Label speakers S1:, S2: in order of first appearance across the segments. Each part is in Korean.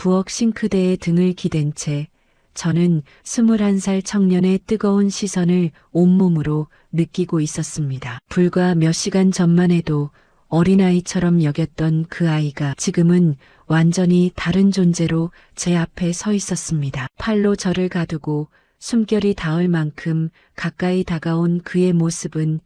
S1: 부엌 싱크대에 등을 기댄 채 저는 21살 청년의 뜨거운 시선을 온몸으로 느끼고 있었습니다. 불과 몇 시간 전만 해도 어린아이처럼 여겼던 그 아이가 지금은 완전히 다른 존재로 제 앞에 서 있었습니다. 팔로 저를 가두고 숨결이 닿을 만큼 가까이 다가온 그의 모습은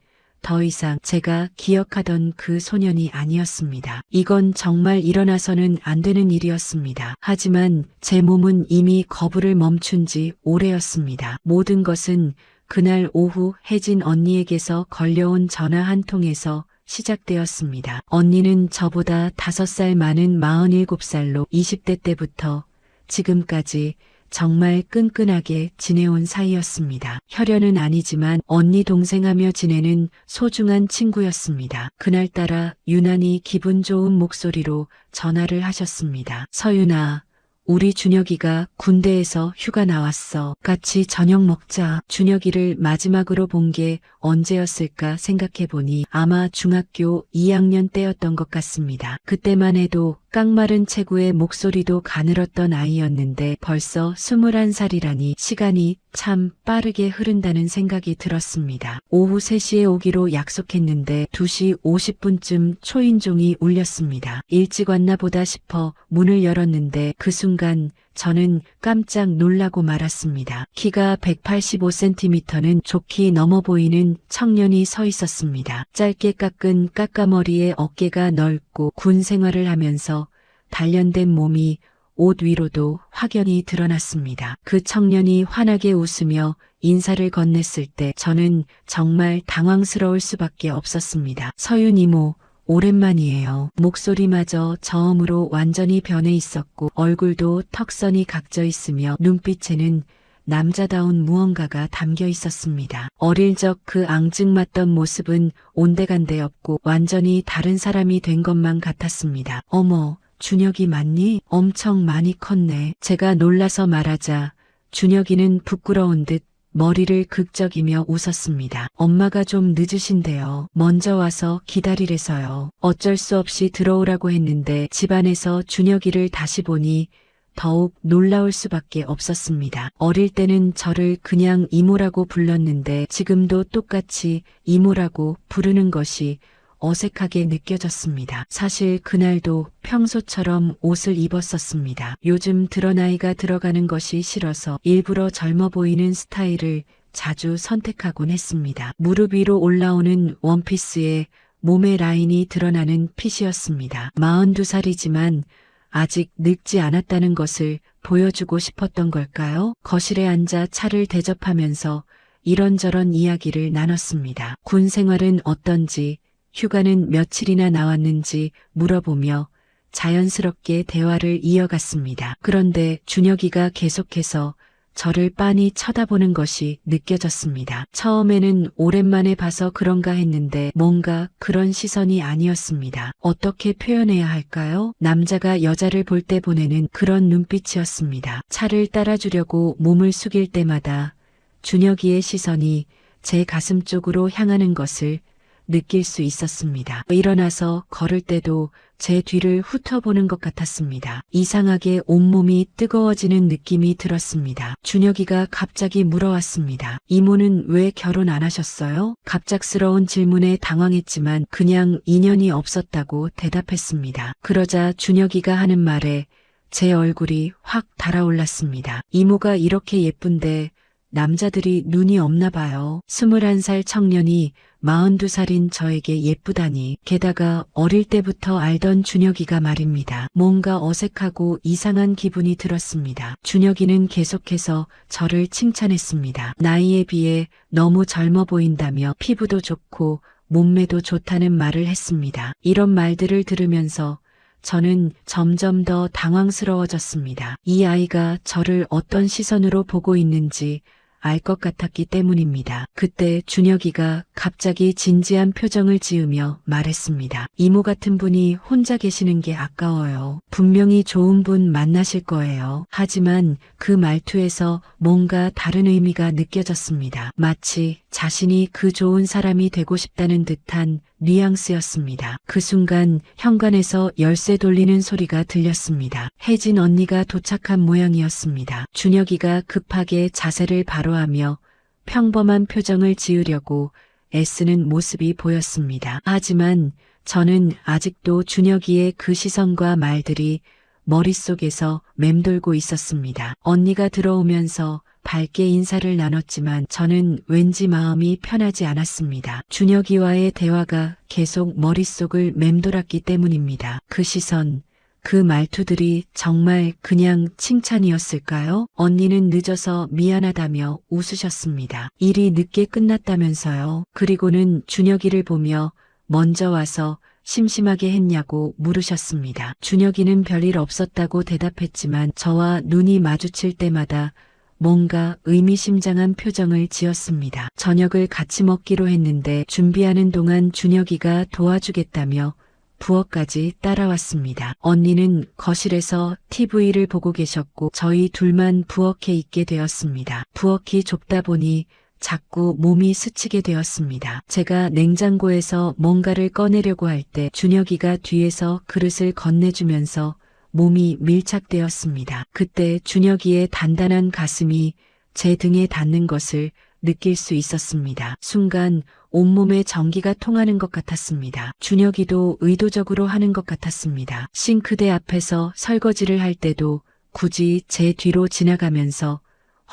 S1: 더 이상 제가 기억하던 그 소년이 아니었습니다. 이건 정말 일어나서는 안 되는 일이었습니다. 하지만 제 몸은 이미 거부를 멈춘 지 오래였습니다. 모든 것은 그날 오후 혜진 언니에게서 걸려온 전화 한 통에서 시작되었습니다. 언니는 저보다 5살 많은 47살로 20대 때부터 지금까지 정말 끈끈하게 지내온 사이였습니다. 혈연은 아니지만 언니 동생하며 지내는 소중한 친구였습니다. 그날따라 유난히 기분 좋은 목소리로 전화를 하셨습니다. 서윤아, 우리 준혁이가 군대에서 휴가 나왔어. 같이 저녁 먹자. 준혁이를 마지막으로 본 게 언제였을까 생각해보니 아마 중학교 2학년 때였던 것 같습니다. 그때만 해도 깡마른 체구의 목소리도 가늘었던 아이였는데 벌써 21살이라니 시간이 참 빠르게 흐른다는 생각이 들었습니다. 오후 3시에 오기로 약속했는데 2시 50분쯤 초인종이 울렸습니다. 일찍 왔나 보다 싶어 문을 열었는데 그 순간 저는 깜짝 놀라고 말았습니다. 키가 185cm는 좋게 넘어 보이는 청년이 서 있었습니다. 짧게 깎은 까까머리에 어깨가 넓고 군 생활을 하면서 단련된 몸이 옷 위로도 확연히 드러났습니다. 그 청년이 환하게 웃으며 인사를 건넸을 때 저는 정말 당황스러울 수밖에 없었습니다. 서윤 이모, 오랜만이에요. 목소리마저 저음으로 완전히 변해 있었고 얼굴도 턱선이 각져 있으며 눈빛에는 남자다운 무언가가 담겨 있었습니다. 어릴 적 그 앙증맞던 모습은 온데간데 없고 완전히 다른 사람이 된 것만 같았습니다. 어머, 준혁이 맞니? 엄청 많이 컸네. 제가 놀라서 말하자 준혁이는 부끄러운 듯 머리를 극적이며 웃었습니다. 엄마가 좀 늦으신데요. 먼저 와서 기다리래서요. 어쩔 수 없이 들어오라고 했는데 집안에서 준혁이를 다시 보니 더욱 놀라울 수밖에 없었습니다. 어릴 때는 저를 그냥 이모라고 불렀는데 지금도 똑같이 이모라고 부르는 것이 어색하게 느껴졌습니다. 사실 그날도 평소처럼 옷을 입었었습니다. 요즘 들어 나이가 들어가는 것이 싫어서 일부러 젊어 보이는 스타일을 자주 선택하곤 했습니다. 무릎 위로 올라오는 원피스에 몸의 라인이 드러나는 핏이었습니다. 42살이지만 아직 늙지 않았다는 것을 보여주고 싶었던 걸까요? 거실에 앉아 차를 대접하면서 이런저런 이야기를 나눴습니다. 군 생활은 어떤지, 휴가는 며칠이나 나왔는지 물어보며 자연스럽게 대화를 이어갔습니다. 그런데 준혁이가 계속해서 저를 빤히 쳐다보는 것이 느껴졌습니다. 처음에는 오랜만에 봐서 그런가 했는데 뭔가 그런 시선이 아니었습니다. 어떻게 표현해야 할까요? 남자가 여자를 볼 때 보내는 그런 눈빛이었습니다. 차를 따라주려고 몸을 숙일 때마다 준혁이의 시선이 제 가슴 쪽으로 향하는 것을 느낄 수 있었습니다. 일어나서 걸을 때도 제 뒤를 훑어보는 것 같았습니다. 이상하게 온몸이 뜨거워지는 느낌이 들었습니다. 준혁이가 갑자기 물어왔습니다. 이모는 왜 결혼 안 하셨어요? 갑작스러운 질문에 당황했지만 그냥 인연이 없었다고 대답했습니다. 그러자 준혁이가 하는 말에 제 얼굴이 확 달아올랐습니다. 이모가 이렇게 예쁜데 남자들이 눈이 없나 봐요. 21살 청년이 42살인 저에게 예쁘다니. 게다가 어릴 때부터 알던 준혁이가 말입니다. 뭔가 어색하고 이상한 기분이 들었습니다. 준혁이는 계속해서 저를 칭찬했습니다. 나이에 비해 너무 젊어 보인다며 피부도 좋고 몸매도 좋다는 말을 했습니다. 이런 말들을 들으면서 저는 점점 더 당황스러워졌습니다. 이 아이가 저를 어떤 시선으로 보고 있는지 알 것 같았기 때문입니다. 그때 준혁이가 갑자기 진지한 표정을 지으며 말했습니다. 이모 같은 분이 혼자 계시는 게 아까워요. 분명히 좋은 분 만나실 거예요. 하지만 그 말투에서 뭔가 다른 의미가 느껴졌습니다. 마치 자신이 그 좋은 사람이 되고 싶다는 듯한 뉘앙스였습니다. 그 순간 현관에서 열쇠 돌리는 소리가 들렸습니다. 혜진 언니가 도착한 모양이었습니다. 준혁이가 급하게 자세를 바로하며 평범한 표정을 지으려고 애쓰는 모습이 보였습니다. 하지만 저는 아직도 준혁이의 그 시선과 말들이 머릿속에서 맴돌고 있었습니다. 언니가 들어오면서 밝게 인사를 나눴지만 저는 왠지 마음이 편하지 않았습니다. 준혁이와의 대화가 계속 머릿속을 맴돌았기 때문입니다. 그 시선, 그 말투들이 정말 그냥 칭찬이었을까요? 언니는 늦어서 미안하다며 웃으셨습니다. 일이 늦게 끝났다면서요. 그리고는 준혁이를 보며 먼저 와서 심심하게 했냐고 물으셨습니다. 준혁이는 별일 없었다고 대답했지만 저와 눈이 마주칠 때마다 뭔가 의미심장한 표정을 지었습니다. 저녁을 같이 먹기로 했는데 준비하는 동안 준혁이가 도와주겠다며 부엌까지 따라왔습니다. 언니는 거실에서 TV를 보고 계셨고 저희 둘만 부엌에 있게 되었습니다. 부엌이 좁다 보니 자꾸 몸이 스치게 되었습니다. 제가 냉장고에서 뭔가를 꺼내려고 할 때 준혁이가 뒤에서 그릇을 건네주면서 몸이 밀착되었습니다. 그때 준혁이의 단단한 가슴이 제 등에 닿는 것을 느낄 수 있었습니다. 순간 온몸에 전기가 통하는 것 같았습니다. 준혁이도 의도적으로 하는 것 같았습니다. 싱크대 앞에서 설거지를 할 때도 굳이 제 뒤로 지나가면서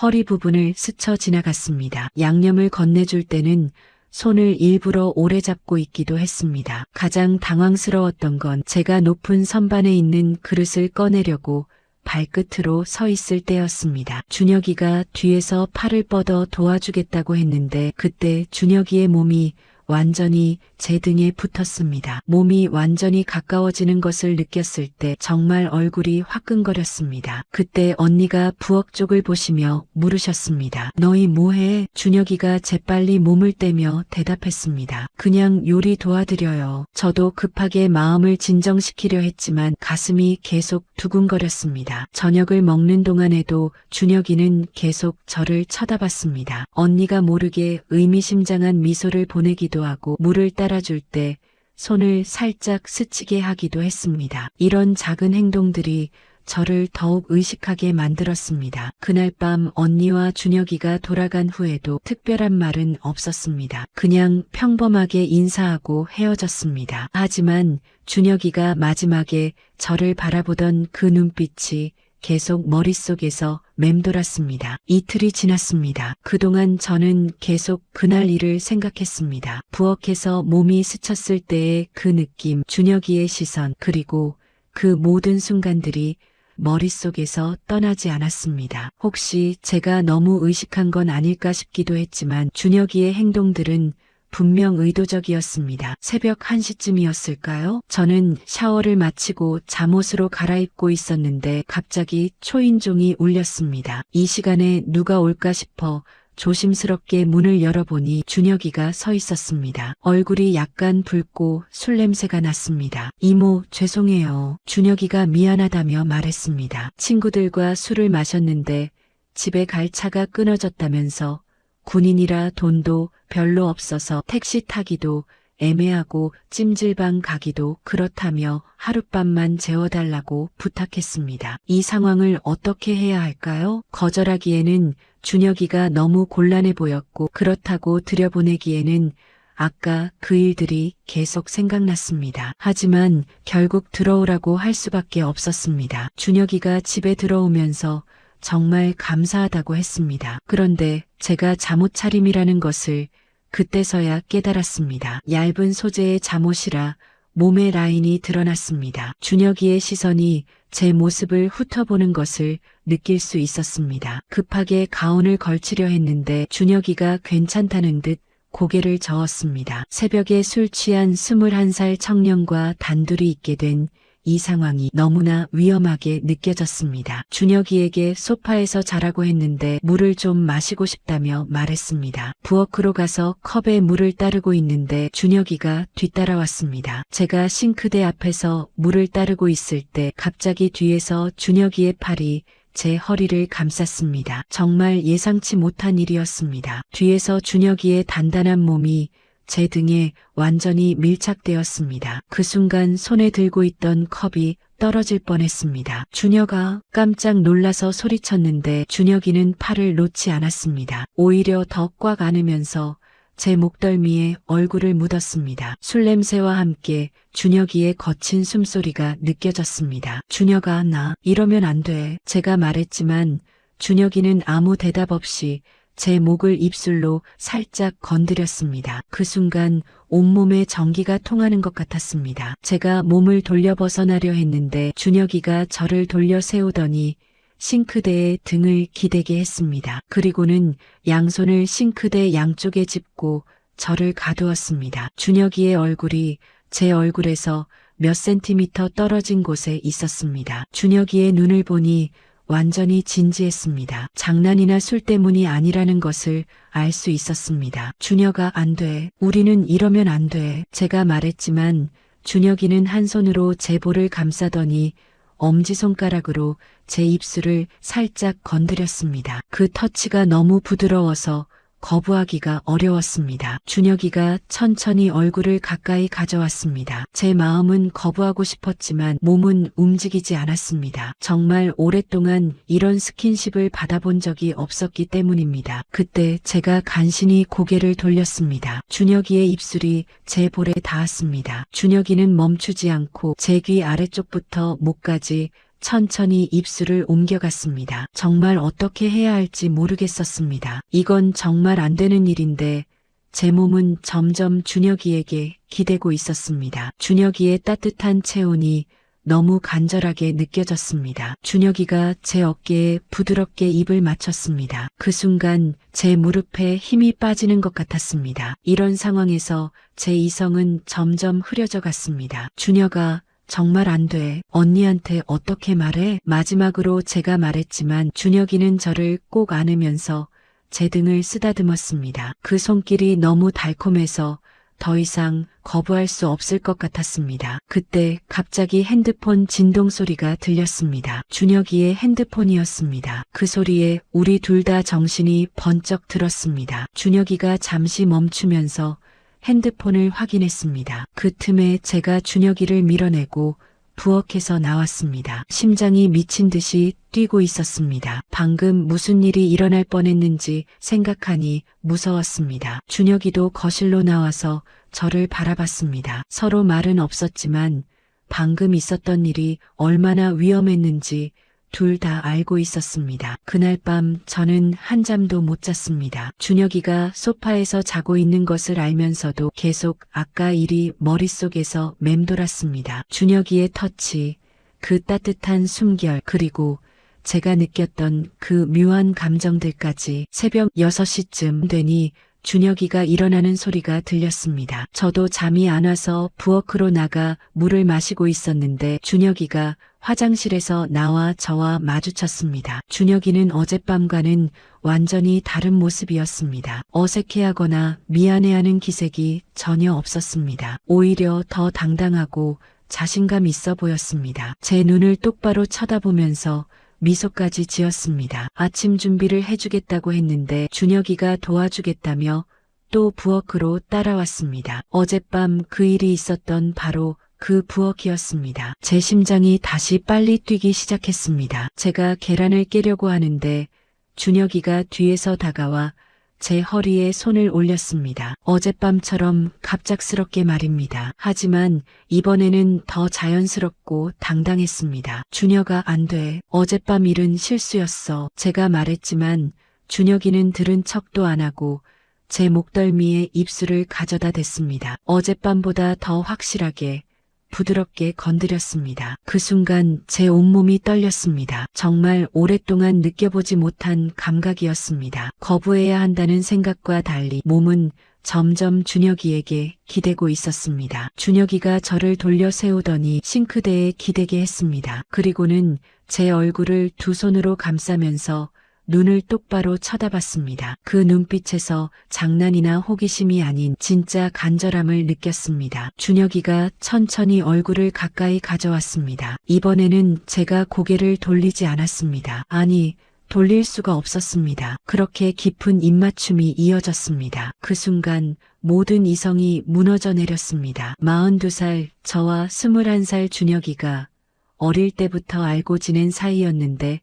S1: 허리 부분을 스쳐 지나갔습니다. 양념을 건네줄 때는 손을 일부러 오래 잡고 있기도 했습니다. 가장 당황스러웠던 건 제가 높은 선반에 있는 그릇을 꺼내려고 발끝으로 서 있을 때였습니다. 준혁이가 뒤에서 팔을 뻗어 도와주겠다고 했는데 그때 준혁이의 몸이 완전히 제 등에 붙었습니다. 몸이 완전히 가까워지는 것을 느꼈을 때 정말 얼굴이 화끈거렸습니다. 그때 언니가 부엌 쪽을 보시며 물으셨습니다. 너희 뭐해? 준혁이가 재빨리 몸을 떼며 대답했습니다. 그냥 요리 도와드려요. 저도 급하게 마음을 진정시키려 했지만 가슴이 계속 두근거렸습니다. 저녁을 먹는 동안에도 준혁이는 계속 저를 쳐다봤습니다. 언니가 모르게 의미심장한 미소를 보내기도 하고 물을 따라줄 때 손을 살짝 스치게 하기도 했습니다. 이런 작은 행동들이 저를 더욱 의식하게 만들었습니다. 그날 밤 언니와 준혁이가 돌아간 후에도 특별한 말은 없었습니다. 그냥 평범하게 인사하고 헤어졌습니다. 하지만 준혁이가 마지막에 저를 바라보던 그 눈빛이 계속 머릿속에서 맴돌았습니다. 이틀이 지났습니다. 그동안 저는 계속 그날 일을 생각했습니다. 부엌에서 몸이 스쳤을 때의 그 느낌, 준혁이의 시선, 그리고 그 모든 순간들이 머릿속에서 떠나지 않았습니다. 혹시 제가 너무 의식한 건 아닐까 싶기도 했지만 준혁이의 행동들은 분명 의도적이었습니다. 새벽 1시쯤이었을까요? 저는 샤워를 마치고 잠옷으로 갈아입고 있었는데 갑자기 초인종이 울렸습니다. 이 시간에 누가 올까 싶어 조심스럽게 문을 열어보니 준혁이가 서 있었습니다. 얼굴이 약간 붉고 술 냄새가 났습니다. 이모, 죄송해요. 준혁이가 미안하다며 말했습니다. 친구들과 술을 마셨는데 집에 갈 차가 끊어졌다면서 군인이라 돈도 별로 없어서 택시 타기도 애매하고 찜질방 가기도 그렇다며 하룻밤만 재워달라고 부탁했습니다. 이 상황을 어떻게 해야 할까요? 거절하기에는 준혁이가 너무 곤란해 보였고 그렇다고 들여보내기에는 아까 그 일들이 계속 생각났습니다. 하지만 결국 들어오라고 할 수밖에 없었습니다. 준혁이가 집에 들어오면서 정말 감사하다고 했습니다. 그런데 제가 잠옷 차림이라는 것을 그때서야 깨달았습니다. 얇은 소재의 잠옷이라 몸의 라인이 드러났습니다. 준혁이의 시선이 제 모습을 훑어보는 것을 느낄 수 있었습니다. 급하게 가운을 걸치려 했는데 준혁이가 괜찮다는 듯 고개를 저었습니다. 새벽에 술 취한 21살 청년과 단둘이 있게 된 이 상황이 너무나 위험하게 느껴졌습니다. 준혁이에게 소파에서 자라고 했는데 물을 좀 마시고 싶다며 말했습니다. 부엌으로 가서 컵에 물을 따르고 있는데 준혁이가 뒤따라왔습니다. 제가 싱크대 앞에서 물을 따르고 있을 때 갑자기 뒤에서 준혁이의 팔이 제 허리를 감쌌습니다. 정말 예상치 못한 일이었습니다. 뒤에서 준혁이의 단단한 몸이 제 등에 완전히 밀착되었습니다. 그 순간 손에 들고 있던 컵이 떨어질 뻔했습니다. 준혁아, 깜짝 놀라서 소리쳤는데 준혁이는 팔을 놓지 않았습니다. 오히려 더 꽉 안으면서 제 목덜미에 얼굴을 묻었습니다. 술 냄새와 함께 준혁이의 거친 숨소리가 느껴졌습니다. 준혁아, 나 이러면 안 돼. 제가 말했지만 준혁이는 아무 대답 없이 제 목을 입술로 살짝 건드렸습니다. 그 순간 온몸에 전기가 통하는 것 같았습니다. 제가 몸을 돌려 벗어나려 했는데 준혁이가 저를 돌려 세우더니 싱크대에 등을 기대게 했습니다. 그리고는 양손을 싱크대 양쪽에 짚고 저를 가두었습니다. 준혁이의 얼굴이 제 얼굴에서 몇 센티미터 떨어진 곳에 있었습니다. 준혁이의 눈을 보니 완전히 진지했습니다. 장난이나 술 때문이 아니라는 것을 알 수 있었습니다. 준혁아, 안 돼. 우리는 이러면 안 돼. 제가 말했지만 준혁이는 한 손으로 제 볼을 감싸더니 엄지손가락으로 제 입술을 살짝 건드렸습니다. 그 터치가 너무 부드러워서 거부하기가 어려웠습니다. 준혁이가 천천히 얼굴을 가까이 가져왔습니다. 제 마음은 거부하고 싶었지만 몸은 움직이지 않았습니다. 정말 오랫동안 이런 스킨십을 받아본 적이 없었기 때문입니다. 그때 제가 간신히 고개를 돌렸습니다. 준혁이의 입술이 제 볼에 닿았습니다. 준혁이는 멈추지 않고 제 귀 아래쪽부터 목까지 천천히 입술을 옮겨갔습니다. 정말 어떻게 해야 할지 모르겠었습니다. 이건 정말 안 되는 일인데 제 몸은 점점 준혁이에게 기대고 있었습니다. 준혁이의 따뜻한 체온이 너무 간절하게 느껴졌습니다. 준혁이가 제 어깨에 부드럽게 입을 맞췄습니다. 그 순간 제 무릎에 힘이 빠지는 것 같았습니다. 이런 상황에서 제 이성은 점점 흐려져 갔습니다. 준혁아, 정말 안 돼. 언니한테 어떻게 말해? 마지막으로 제가 말했지만 준혁이는 저를 꼭 안으면서 제 등을 쓰다듬었습니다. 그 손길이 너무 달콤해서 더 이상 거부할 수 없을 것 같았습니다. 그때 갑자기 핸드폰 진동 소리가 들렸습니다. 준혁이의 핸드폰이었습니다. 그 소리에 우리 둘 다 정신이 번쩍 들었습니다. 준혁이가 잠시 멈추면서 핸드폰을 확인했습니다. 그 틈에 제가 준혁이를 밀어내고 부엌에서 나왔습니다. 심장이 미친 듯이 뛰고 있었습니다. 방금 무슨 일이 일어날 뻔했는지 생각하니 무서웠습니다. 준혁이도 거실로 나와서 저를 바라봤습니다. 서로 말은 없었지만 방금 있었던 일이 얼마나 위험했는지 둘 다 알고 있었습니다. 그날 밤 저는 한잠도 못 잤습니다. 준혁이가 소파에서 자고 있는 것을 알면서도 계속 아까 일이 머릿속에서 맴돌았습니다. 준혁이의 터치, 그 따뜻한 숨결, 그리고 제가 느꼈던 그 묘한 감정들까지. 새벽 6시쯤 되니 준혁이가 일어나는 소리가 들렸습니다. 저도 잠이 안 와서 부엌으로 나가 물을 마시고 있었는데 준혁이가 화장실에서 나와 저와 마주쳤습니다. 준혁이는 어젯밤과는 완전히 다른 모습이었습니다. 어색해하거나 미안해하는 기색이 전혀 없었습니다. 오히려 더 당당하고 자신감 있어 보였습니다. 제 눈을 똑바로 쳐다보면서 미소까지 지었습니다. 아침 준비를 해주겠다고 했는데 준혁이가 도와주겠다며 또 부엌으로 따라왔습니다. 어젯밤 그 일이 있었던 바로 그 부엌이었습니다. 제 심장이 다시 빨리 뛰기 시작했습니다. 제가 계란을 깨려고 하는데 준혁이가 뒤에서 다가와 제 허리에 손을 올렸습니다. 어젯밤처럼 갑작스럽게 말입니다. 하지만 이번에는 더 자연스럽고 당당했습니다. 준혁아, 안 돼. 어젯밤 일은 실수였어. 제가 말했지만 준혁이는 들은 척도 안 하고 제 목덜미에 입술을 가져다 댔습니다. 어젯밤보다 더 확실하게 부드럽게 건드렸습니다. 그 순간 제 온몸이 떨렸습니다. 정말 오랫동안 느껴보지 못한 감각이었습니다. 거부해야 한다는 생각과 달리 몸은 점점 준혁이에게 기대고 있었습니다. 준혁이가 저를 돌려 세우더니 싱크대에 기대게 했습니다. 그리고는 제 얼굴을 두 손으로 감싸면서 눈을 똑바로 쳐다봤습니다. 그 눈빛에서 장난이나 호기심이 아닌 진짜 간절함을 느꼈습니다. 준혁이가 천천히 얼굴을 가까이 가져왔습니다. 이번에는 제가 고개를 돌리지 않았습니다. 아니, 돌릴 수가 없었습니다. 그렇게 깊은 입맞춤이 이어졌습니다. 그 순간 모든 이성이 무너져 내렸습니다. 42살 저와 21살 준혁이가 어릴 때부터 알고 지낸 사이였는데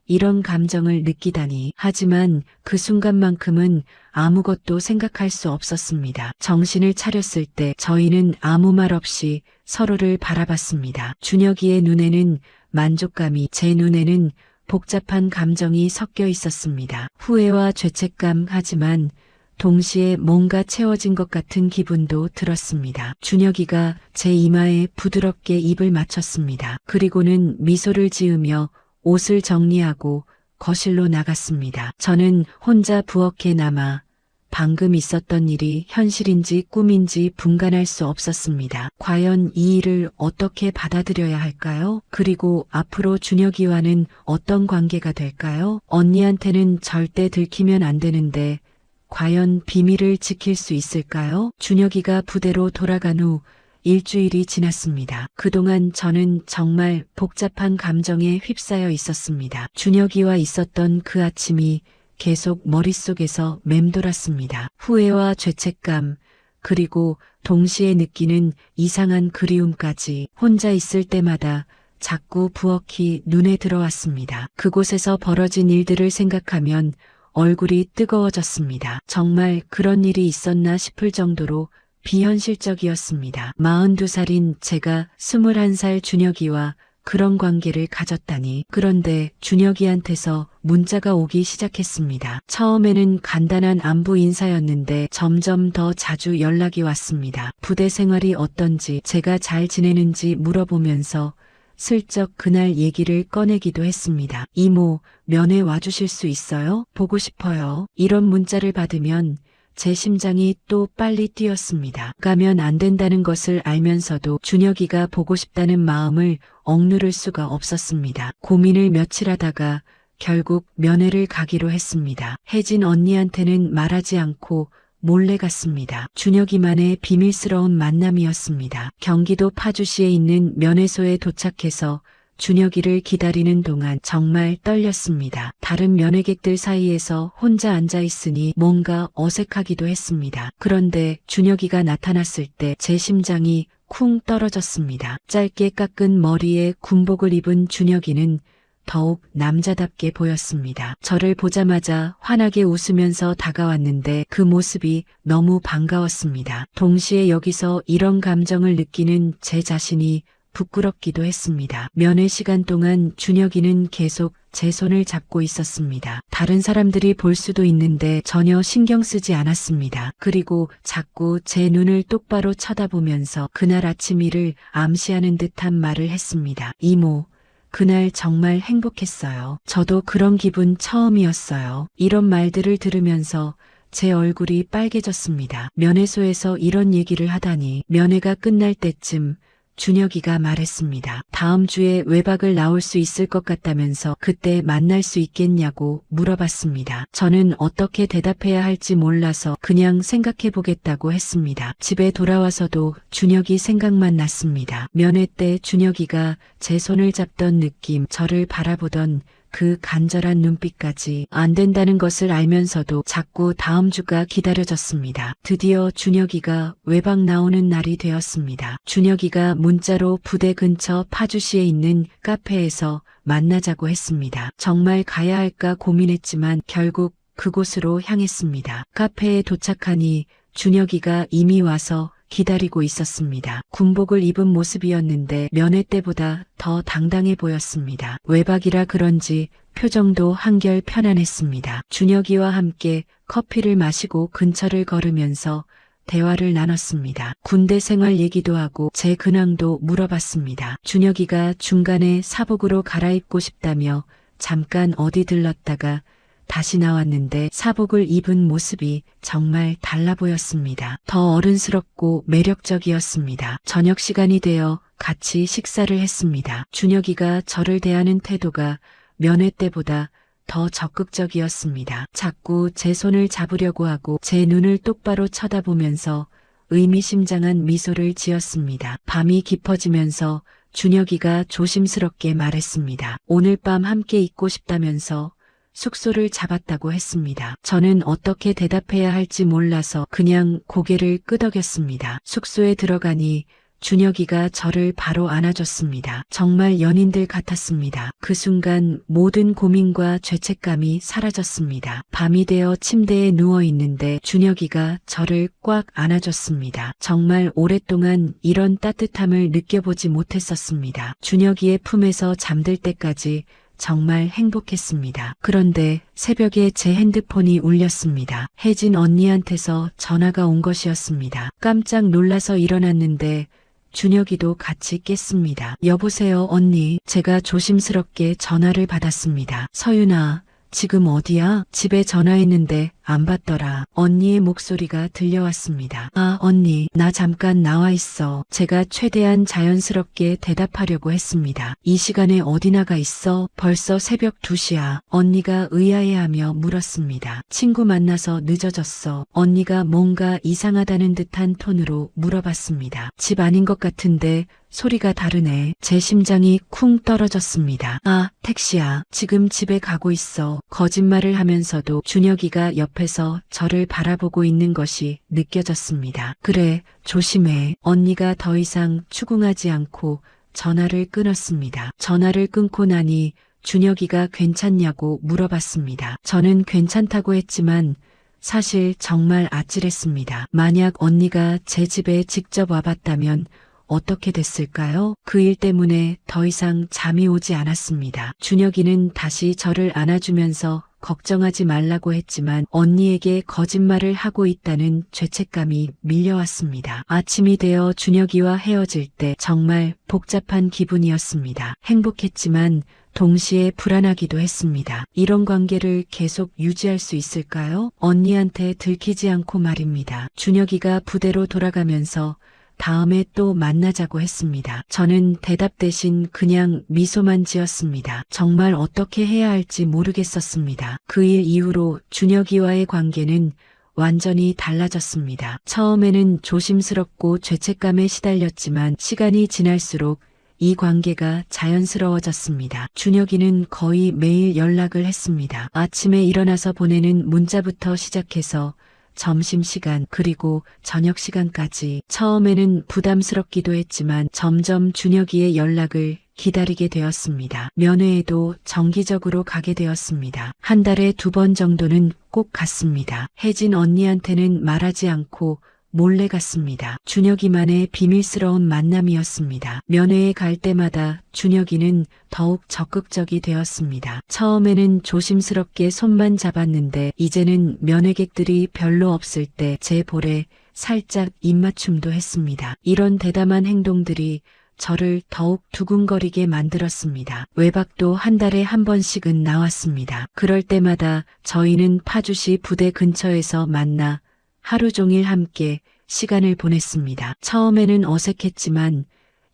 S1: 이런 감정을 느끼다니. 하지만 그 순간만큼은 아무것도 생각할 수 없었습니다. 정신을 차렸을 때 저희는 아무 말 없이 서로를 바라봤습니다. 준혁이의 눈에는 만족감이, 제 눈에는 복잡한 감정이 섞여 있었습니다. 후회와 죄책감, 하지만 동시에 뭔가 채워진 것 같은 기분도 들었습니다. 준혁이가 제 이마에 부드럽게 입을 맞췄습니다. 그리고는 미소를 지으며 옷을 정리하고 거실로 나갔습니다. 저는 혼자 부엌에 남아 방금 있었던 일이 현실인지 꿈인지 분간할 수 없었습니다. 과연 이 일을 어떻게 받아들여야 할까요? 그리고 앞으로 준혁이와는 어떤 관계가 될까요? 언니한테는 절대 들키면 안 되는데 과연 비밀을 지킬 수 있을까요? 준혁이가 부대로 돌아간 후 일주일이 지났습니다. 그동안 저는 정말 복잡한 감정에 휩싸여 있었습니다. 준혁이와 있었던 그 아침이 계속 머릿속에서 맴돌았습니다. 후회와 죄책감, 그리고 동시에 느끼는 이상한 그리움까지. 혼자 있을 때마다 자꾸 부엌이 눈에 들어왔습니다. 그곳에서 벌어진 일들을 생각하면 얼굴이 뜨거워졌습니다. 정말 그런 일이 있었나 싶을 정도로 비현실적이었습니다. 42살인 제가 21살 준혁이와 그런 관계를 가졌다니. 그런데 준혁이한테서 문자가 오기 시작했습니다. 처음에는 간단한 안부 인사였는데 점점 더 자주 연락이 왔습니다. 부대 생활이 어떤지, 제가 잘 지내는지 물어보면서 슬쩍 그날 얘기를 꺼내기도 했습니다. 이모, 면회 와주실 수 있어요? 보고 싶어요. 이런 문자를 받으면 제 심장이 또 빨리 뛰었습니다. 가면 안 된다는 것을 알면서도 준혁이가 보고 싶다는 마음을 억누를 수가 없었습니다. 고민을 며칠 하다가 결국 면회를 가기로 했습니다. 혜진 언니한테는 말하지 않고 몰래 갔습니다. 준혁이만의 비밀스러운 만남이었습니다. 경기도 파주시에 있는 면회소에 도착해서 준혁이를 기다리는 동안 정말 떨렸습니다. 다른 면회객들 사이에서 혼자 앉아 있으니 뭔가 어색하기도 했습니다. 그런데 준혁이가 나타났을 때 제 심장이 쿵 떨어졌습니다. 짧게 깎은 머리에 군복을 입은 준혁이는 더욱 남자답게 보였습니다. 저를 보자마자 환하게 웃으면서 다가왔는데 그 모습이 너무 반가웠습니다. 동시에 여기서 이런 감정을 느끼는 제 자신이 부끄럽기도 했습니다. 면회 시간 동안 준혁이는 계속 제 손을 잡고 있었습니다. 다른 사람들이 볼 수도 있는데 전혀 신경 쓰지 않았습니다. 그리고 자꾸 제 눈을 똑바로 쳐다보면서 그날 아침 일을 암시하는 듯한 말을 했습니다. 이모, 그날 정말 행복했어요. 저도 그런 기분 처음이었어요. 이런 말들을 들으면서 제 얼굴이 빨개졌습니다. 면회소에서 이런 얘기를 하다니. 면회가 끝날 때쯤 준혁이가 말했습니다. 다음 주에 외박을 나올 수 있을 것 같다면서 그때 만날 수 있겠냐고 물어봤습니다. 저는 어떻게 대답해야 할지 몰라서 그냥 생각해 보겠다고 했습니다. 집에 돌아와서도 준혁이 생각만 났습니다. 면회 때 준혁이가 제 손을 잡던 느낌, 저를 바라보던 그 간절한 눈빛까지. 안 된다는 것을 알면서도 자꾸 다음 주가 기다려졌습니다. 드디어 준혁이가 외박 나오는 날이 되었습니다. 준혁이가 문자로 부대 근처 파주시에 있는 카페에서 만나자고 했습니다. 정말 가야 할까 고민했지만 결국 그곳으로 향했습니다. 카페에 도착하니 준혁이가 이미 와서 기다리고 있었습니다. 군복을 입은 모습이었는데 면회 때보다 더 당당해 보였습니다. 외박이라 그런지 표정도 한결 편안했습니다. 준혁이와 함께 커피를 마시고 근처를 걸으면서 대화를 나눴습니다. 군대 생활 얘기도 하고 제 근황도 물어봤습니다. 준혁이가 중간에 사복으로 갈아입고 싶다며 잠깐 어디 들렀다가 다시 나왔는데 사복을 입은 모습이 정말 달라 보였습니다. 더 어른스럽고 매력적이었습니다. 저녁 시간이 되어 같이 식사를 했습니다. 준혁이가 저를 대하는 태도가 면회 때보다 더 적극적이었습니다. 자꾸 제 손을 잡으려고 하고 제 눈을 똑바로 쳐다보면서 의미심장한 미소를 지었습니다. 밤이 깊어지면서 준혁이가 조심스럽게 말했습니다. 오늘 밤 함께 있고 싶다면서 숙소를 잡았다고 했습니다. 저는 어떻게 대답해야 할지 몰라서 그냥 고개를 끄덕였습니다. 숙소에 들어가니 준혁이가 저를 바로 안아줬습니다. 정말 연인들 같았습니다. 그 순간 모든 고민과 죄책감이 사라졌습니다. 밤이 되어 침대에 누워 있는데 준혁이가 저를 꽉 안아줬습니다. 정말 오랫동안 이런 따뜻함을 느껴보지 못했었습니다. 준혁이의 품에서 잠들 때까지 정말 행복했습니다. 그런데 새벽에 제 핸드폰이 울렸습니다. 혜진 언니한테서 전화가 온 것이었습니다. 깜짝 놀라서 일어났는데 준혁이도 같이 깼습니다. 여보세요, 언니. 제가 조심스럽게 전화를 받았습니다. 서윤아, 지금 어디야? 집에 전화했는데 안 받더라. 언니의 목소리가 들려왔습니다. 아, 언니, 나 잠깐 나와 있어. 제가 최대한 자연스럽게 대답하려고 했습니다. 이 시간에 어디 나가 있어? 벌써 새벽 2시야. 언니가 의아해하며 물었습니다. 친구 만나서 늦어졌어. 언니가 뭔가 이상하다는 듯한 톤으로 물어봤습니다. 집 아닌 것 같은데 소리가 다르네. 제 심장이 쿵 떨어졌습니다. 아, 택시야. 지금 집에 가고 있어. 거짓말을 하면서도 준혁이가 옆에서 저를 바라보고 있는 것이 느껴졌습니다. 그래, 조심해. 언니가 더 이상 추궁하지 않고 전화를 끊었습니다. 전화를 끊고 나니 준혁이가 괜찮냐고 물어봤습니다. 저는 괜찮다고 했지만 사실 정말 아찔했습니다. 만약 언니가 제 집에 직접 와봤다면 어떻게 됐을까요? 그 일 때문에 더 이상 잠이 오지 않았습니다. 준혁이는 다시 저를 안아주면서 걱정하지 말라고 했지만 언니에게 거짓말을 하고 있다는 죄책감이 밀려왔습니다. 아침이 되어 준혁이와 헤어질 때 정말 복잡한 기분이었습니다. 행복했지만 동시에 불안하기도 했습니다. 이런 관계를 계속 유지할 수 있을까요? 언니한테 들키지 않고 말입니다. 준혁이가 부대로 돌아가면서 다음에 또 만나자고 했습니다. 저는 대답 대신 그냥 미소만 지었습니다. 정말 어떻게 해야 할지 모르겠었습니다. 그 일 이후로 준혁이와의 관계는 완전히 달라졌습니다. 처음에는 조심스럽고 죄책감에 시달렸지만 시간이 지날수록 이 관계가 자연스러워졌습니다. 준혁이는 거의 매일 연락을 했습니다. 아침에 일어나서 보내는 문자부터 시작해서 점심시간 그리고 저녁시간까지 처음에는 부담스럽기도 했지만 점점 준혁이의 연락을 기다리게 되었습니다. 면회에도 정기적으로 가게 되었습니다. 한 달에 2번 정도는 꼭 갔습니다. 혜진 언니한테는 말하지 않고 몰래 갔습니다. 준혁이만의 비밀스러운 만남이었습니다. 면회에 갈 때마다 준혁이는 더욱 적극적이 되었습니다. 처음에는 조심스럽게 손만 잡았는데 이제는 면회객들이 별로 없을 때 제 볼에 살짝 입맞춤도 했습니다. 이런 대담한 행동들이 저를 더욱 두근거리게 만들었습니다. 외박도 한 달에 1번씩은 나왔습니다. 그럴 때마다 저희는 파주시 부대 근처에서 만나 하루 종일 함께 시간을 보냈습니다. 처음에는 어색했지만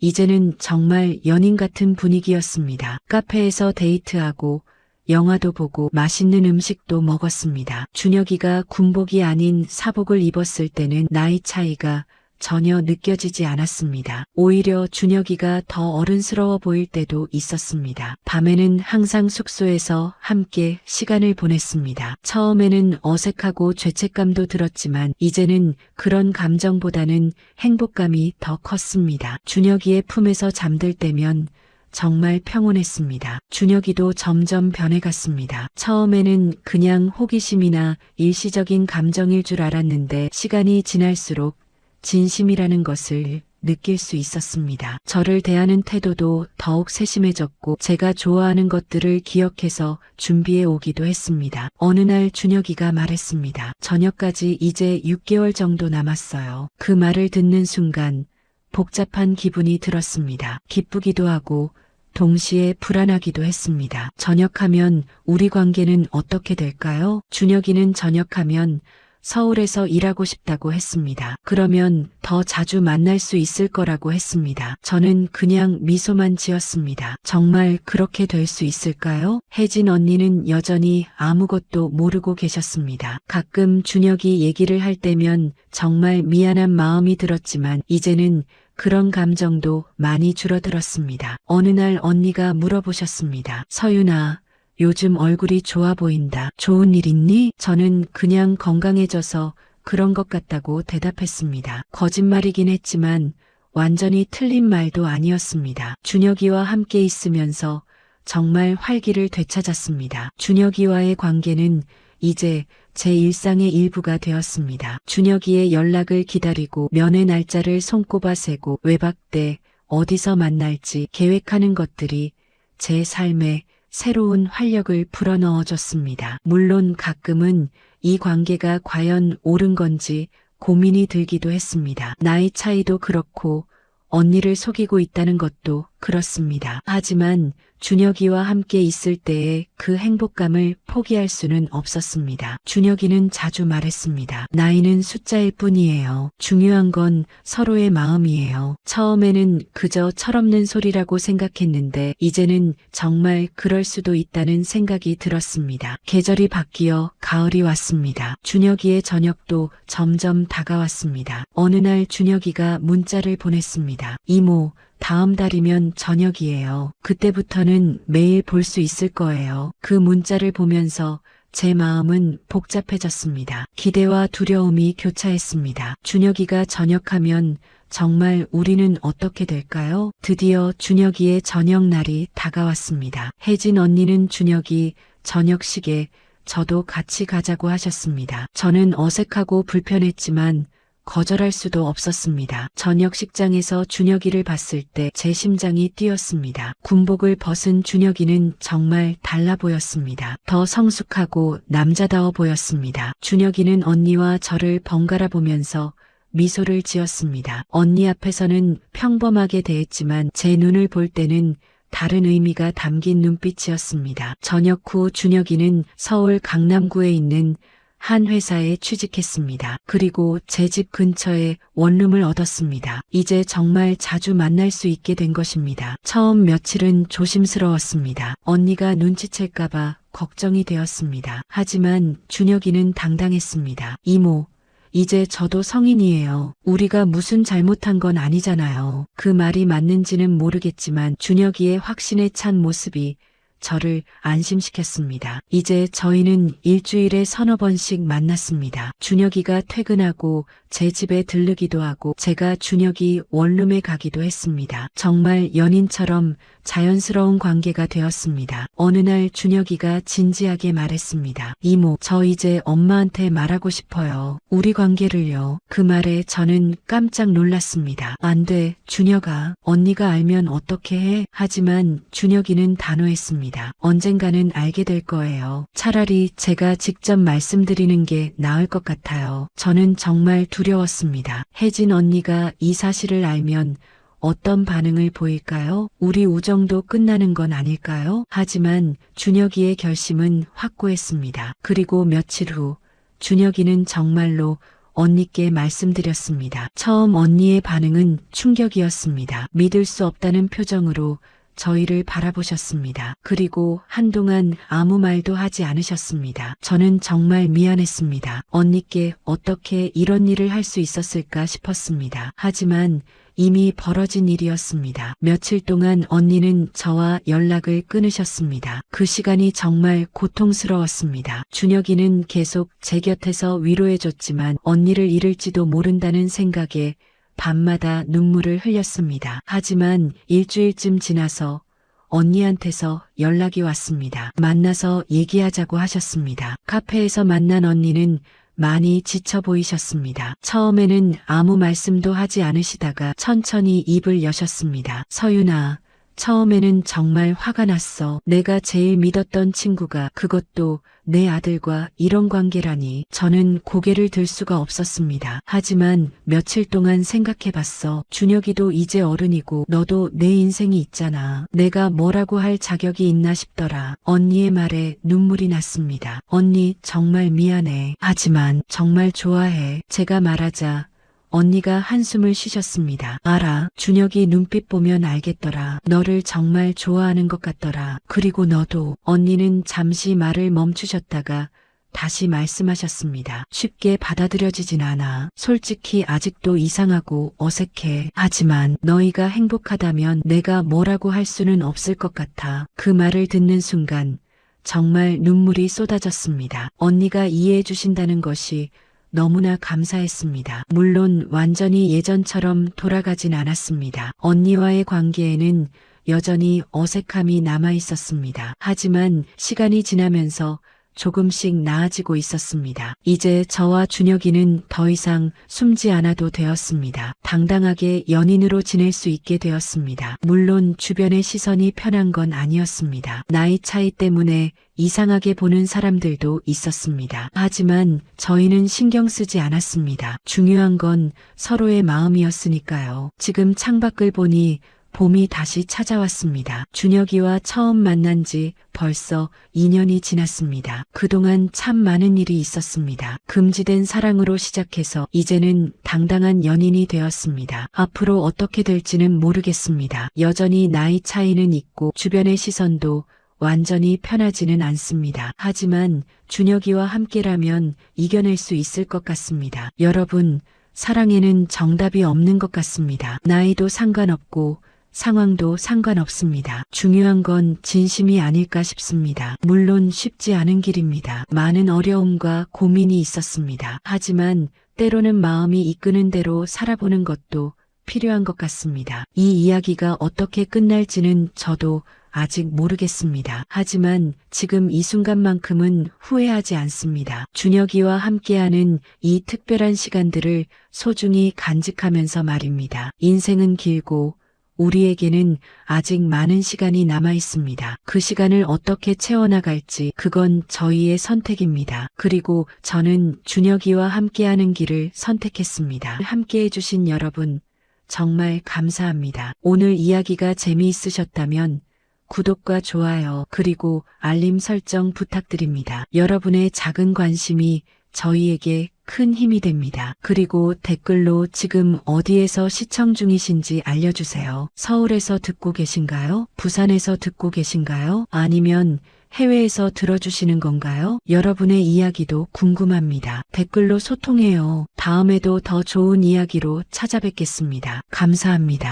S1: 이제는 정말 연인 같은 분위기였습니다. 카페에서 데이트하고 영화도 보고 맛있는 음식도 먹었습니다. 준혁이가 군복이 아닌 사복을 입었을 때는 나이 차이가 전혀 느껴지지 않았습니다. 오히려 준혁이가 더 어른스러워 보일 때도 있었습니다. 밤에는 항상 숙소에서 함께 시간을 보냈습니다. 처음에는 어색하고 죄책감도 들었지만 이제는 그런 감정보다는 행복감이 더 컸습니다. 준혁이의 품에서 잠들 때면 정말 평온했습니다. 준혁이도 점점 변해갔습니다. 처음에는 그냥 호기심이나 일시적인 감정일 줄 알았는데 시간이 지날수록 진심이라는 것을 느낄 수 있었습니다. 저를 대하는 태도도 더욱 세심해졌고 제가 좋아하는 것들을 기억해서 준비해 오기도 했습니다. 어느 날 준혁이가 말했습니다. 저녁까지 이제 6개월 정도 남았어요. 그 말을 듣는 순간 복잡한 기분이 들었습니다. 기쁘기도 하고 동시에 불안하기도 했습니다. 전역하면 우리 관계는 어떻게 될까요? 준혁이는 전역하면 서울에서 일하고 싶다고 했습니다. 그러면 더 자주 만날 수 있을 거라고 했습니다. 저는 그냥 미소만 지었습니다. 정말 그렇게 될 수 있을까요? 혜진 언니는 여전히 아무것도 모르고 계셨습니다. 가끔 준혁이 얘기를 할 때면 정말 미안한 마음이 들었지만 이제는 그런 감정도 많이 줄어들었습니다. 어느 날 언니가 물어보셨습니다. 서윤아, 요즘 얼굴이 좋아 보인다. 좋은 일 있니? 저는 그냥 건강해져서 그런 것 같다고 대답했습니다. 거짓말이긴 했지만 완전히 틀린 말도 아니었습니다. 준혁이와 함께 있으면서 정말 활기를 되찾았습니다. 준혁이와의 관계는 이제 제 일상의 일부가 되었습니다. 준혁이의 연락을 기다리고 면회 날짜를 손꼽아 세고 외박 때 어디서 만날지 계획하는 것들이 제 삶에 새로운 활력을 불어넣어줬습니다. 물론 가끔은 이 관계가 과연 옳은 건지 고민이 들기도 했습니다. 나이 차이도 그렇고 언니를 속이고 있다는 것도 그렇습니다. 하지만 준혁이와 함께 있을 때의 그 행복감을 포기할 수는 없었습니다. 준혁이는 자주 말했습니다. 나이는 숫자일 뿐이에요. 중요한 건 서로의 마음이에요. 처음에는 그저 철없는 소리라고 생각했는데 이제는 정말 그럴 수도 있다는 생각이 들었습니다. 계절이 바뀌어 가을이 왔습니다. 준혁이의 저녁도 점점 다가왔습니다. 어느 날 준혁이가 문자를 보냈습니다. 이모, 다음 달이면 저녁이에요. 그때부터는 매일 볼 수 있을 거예요. 그 문자를 보면서 제 마음은 복잡해졌습니다. 기대와 두려움이 교차했습니다. 준혁이가 전역하면 정말 우리는 어떻게 될까요? 드디어 준혁이의 저녁 날이 다가왔습니다. 혜진 언니는 준혁이 저녁식에 저도 같이 가자고 하셨습니다. 저는 어색하고 불편했지만 거절할 수도 없었습니다. 저녁 식장에서 준혁이를 봤을 때 제 심장이 뛰었습니다. 군복을 벗은 준혁이는 정말 달라 보였습니다. 더 성숙하고 남자다워 보였습니다. 준혁이는 언니와 저를 번갈아 보면서 미소를 지었습니다. 언니 앞에서는 평범하게 대했지만 제 눈을 볼 때는 다른 의미가 담긴 눈빛이었습니다. 저녁 후 준혁이는 서울 강남구에 있는 한 회사에 취직했습니다. 그리고 제 집 근처에 원룸을 얻었습니다. 이제 정말 자주 만날 수 있게 된 것입니다. 처음 며칠은 조심스러웠습니다. 언니가 눈치챌까봐 걱정이 되었습니다. 하지만 준혁이는 당당했습니다. 이모, 이제 저도 성인이에요. 우리가 무슨 잘못한 건 아니잖아요. 그 말이 맞는지는 모르겠지만 준혁이의 확신에 찬 모습이 저를 안심시켰습니다. 이제 저희는 일주일에 서너 번씩 만났습니다. 준혁이가 퇴근하고 제 집에 들르기도 하고 제가 준혁이 원룸에 가기도 했습니다. 정말 연인처럼 자연스러운 관계가 되었습니다. 어느 날 준혁이가 진지하게 말했습니다. 이모, 저 이제 엄마한테 말하고 싶어요. 우리 관계를요. 그 말에 저는 깜짝 놀랐습니다. 안 돼, 준혁아. 언니가 알면 어떻게 해? 하지만 준혁이는 단호했습니다. 언젠가는 알게 될 거예요. 차라리 제가 직접 말씀드리는 게 나을 것 같아요. 저는 정말 두려웠습니다. 혜진 언니가 이 사실을 알면 어떤 반응을 보일까요? 우리 우정도 끝나는 건 아닐까요? 하지만 준혁이의 결심은 확고했습니다. 그리고 며칠 후 준혁이는 정말로 언니께 말씀드렸습니다. 처음 언니의 반응은 충격이었습니다. 믿을 수 없다는 표정으로 저희를 바라보셨습니다. 그리고 한동안 아무 말도 하지 않으셨습니다. 저는 정말 미안했습니다. 언니께 어떻게 이런 일을 할 수 있었을까 싶었습니다. 하지만 이미 벌어진 일이었습니다. 며칠 동안 언니는 저와 연락을 끊으셨습니다. 그 시간이 정말 고통스러웠습니다. 준혁이는 계속 제 곁에서 위로해줬지만 언니를 잃을지도 모른다는 생각에 밤마다 눈물을 흘렸습니다. 하지만 일주일쯤 지나서 언니한테서 연락이 왔습니다. 만나서 얘기하자고 하셨습니다. 카페에서 만난 언니는 많이 지쳐 보이셨습니다. 처음에는 아무 말씀도 하지 않으시다가 천천히 입을 여셨습니다. 서윤아, 처음에는 정말 화가 났어. 내가 제일 믿었던 친구가 그것도 내 아들과 이런 관계라니. 저는 고개를 들 수가 없었습니다. 하지만 며칠 동안 생각해봤어. 준혁이도 이제 어른이고 너도 내 인생이 있잖아. 내가 뭐라고 할 자격이 있나 싶더라. 언니의 말에 눈물이 났습니다. 언니 정말 미안해. 하지만 정말 좋아해. 제가 말하자 언니가 한숨을 쉬셨습니다. 알아. 준혁이 눈빛 보면 알겠더라. 너를 정말 좋아하는 것 같더라. 그리고 너도. 언니는 잠시 말을 멈추셨다가 다시 말씀하셨습니다. 쉽게 받아들여지진 않아. 솔직히 아직도 이상하고 어색해. 하지만 너희가 행복하다면 내가 뭐라고 할 수는 없을 것 같아. 그 말을 듣는 순간 정말 눈물이 쏟아졌습니다. 언니가 이해해 주신다는 것이 너무나 감사했습니다. 물론 완전히 예전처럼 돌아가진 않았습니다. 언니와의 관계에는 여전히 어색함이 남아 있었습니다. 하지만 시간이 지나면서 조금씩 나아지고 있었습니다. 이제 저와 준혁이는 더 이상 숨지 않아도 되었습니다. 당당하게 연인으로 지낼 수 있게 되었습니다. 물론 주변의 시선이 편한 건 아니었습니다. 나이 차이 때문에 이상하게 보는 사람들도 있었습니다. 하지만 저희는 신경 쓰지 않았습니다. 중요한 건 서로의 마음이었으니까요. 지금 창밖을 보니 봄이 다시 찾아왔습니다. 준혁이와 처음 만난 지 벌써 2년이 지났습니다. 그동안 참 많은 일이 있었습니다. 금지된 사랑으로 시작해서 이제는 당당한 연인이 되었습니다. 앞으로 어떻게 될지는 모르겠습니다. 여전히 나이 차이는 있고 주변의 시선도 완전히 편하지는 않습니다. 하지만 준혁이와 함께라면 이겨낼 수 있을 것 같습니다. 여러분, 사랑에는 정답이 없는 것 같습니다. 나이도 상관없고 상황도 상관없습니다. 중요한 건 진심이 아닐까 싶습니다. 물론 쉽지 않은 길입니다. 많은 어려움과 고민이 있었습니다. 하지만 때로는 마음이 이끄는 대로 살아보는 것도 필요한 것 같습니다. 이 이야기가 어떻게 끝날지는 저도 아직 모르겠습니다. 하지만 지금 이 순간만큼은 후회하지 않습니다. 준혁이와 함께하는 이 특별한 시간들을 소중히 간직하면서 말입니다. 인생은 길고 우리에게는 아직 많은 시간이 남아 있습니다. 그 시간을 어떻게 채워나갈지 그건 저희의 선택입니다. 그리고 저는 준혁이와 함께하는 길을 선택했습니다. 함께해 주신 여러분 정말 감사합니다. 오늘 이야기가 재미있으셨다면 구독과 좋아요 그리고 알림 설정 부탁드립니다. 여러분의 작은 관심이 저희에게 큰 힘이 됩니다. 그리고 댓글로 지금 어디에서 시청 중이신지 알려주세요. 서울에서 듣고 계신가요? 부산에서 듣고 계신가요? 아니면 해외에서 들어주시는 건가요? 여러분의 이야기도 궁금합니다. 댓글로 소통해요. 다음에도 더 좋은 이야기로 찾아뵙겠습니다. 감사합니다.